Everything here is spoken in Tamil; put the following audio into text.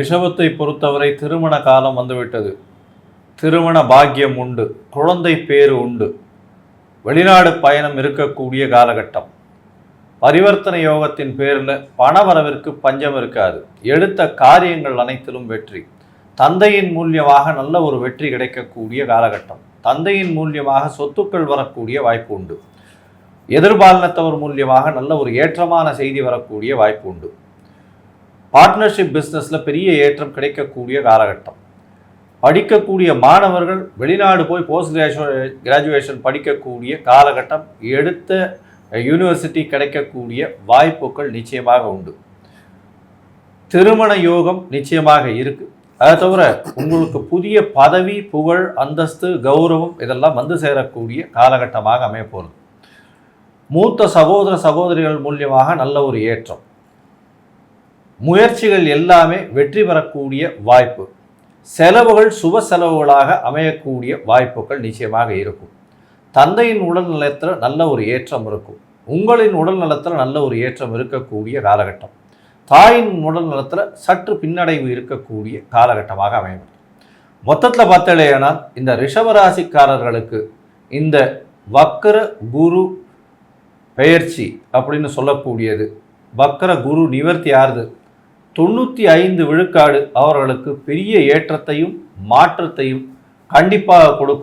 ரிஷபத்தை பொறுத்தவரை திருமண காலம் வந்துவிட்டது. திருமண பாக்கியம் உண்டு, குழந்தை பேறு உண்டு, வெளிநாடு பயணம் இருக்கக்கூடிய காலகட்டம். பரிவர்த்தனை யோகத்தின் பேரில் பணவரவிற்கு பஞ்சம் இருக்காது. எடுத்த காரியங்கள் அனைத்திலும் வெற்றி. தந்தையின் மூலியமாக நல்ல ஒரு வெற்றி கிடைக்கக்கூடிய காலகட்டம். தந்தையின் மூலியமாக சொத்துக்கள் வரக்கூடிய வாய்ப்பு உண்டு. எதிர்பாலினத்தவர் மூலியமாக நல்ல ஒரு ஏற்றமான செய்தி வரக்கூடிய வாய்ப்பு உண்டு. பார்ட்னர்ஷிப் பிஸ்னஸில் பெரிய ஏற்றம் கிடைக்கக்கூடிய காலகட்டம். படிக்கக்கூடிய மாணவர்கள் வெளிநாடு போய் போஸ்ட் கிராஜுவேஷன் படிக்கக்கூடிய காலகட்டம். எடுத்த யூனிவர்சிட்டி கிடைக்கக்கூடிய வாய்ப்புகள் நிச்சயமாக உண்டு. திருமண யோகம் நிச்சயமாக இருக்குது. அதை தவிர உங்களுக்கு புதிய பதவி, புகழ், அந்தஸ்து, கௌரவம் இதெல்லாம் வந்து சேரக்கூடிய காலகட்டமாக அமைய போகிறது. மூத்த சகோதர சகோதரிகள் மூலியமாக நல்ல ஒரு ஏற்றம். முயற்சிகள் எல்லாமே வெற்றி பெறக்கூடிய வாய்ப்பு. செலவுகள் சுப செலவுகளாக அமையக்கூடிய வாய்ப்புகள் நிச்சயமாக இருக்கும். தந்தையின் உடல் நலத்தில் நல்ல ஒரு ஏற்றம் இருக்கும். உங்களின் உடல் நலத்தில் நல்ல ஒரு ஏற்றம் இருக்கக்கூடிய காலகட்டம். தாயின் உடல் நலத்தில் சற்று பின்னடைவு இருக்கக்கூடிய காலகட்டமாக அமையும். மொத்தத்தில் பார்த்தாலேனால் இந்த ரிஷபராசிக்காரர்களுக்கு இந்த வக்கர குரு பெயர்ச்சி அப்படின்னு சொல்லக்கூடியது, வக்கர குரு நிவர்த்தி ஆறுது 95 விழுக்காடு அவர்களுக்கு பெரிய ஏற்றத்தையும் மாற்றத்தையும் கண்டிப்பாக கொடுக்கும்.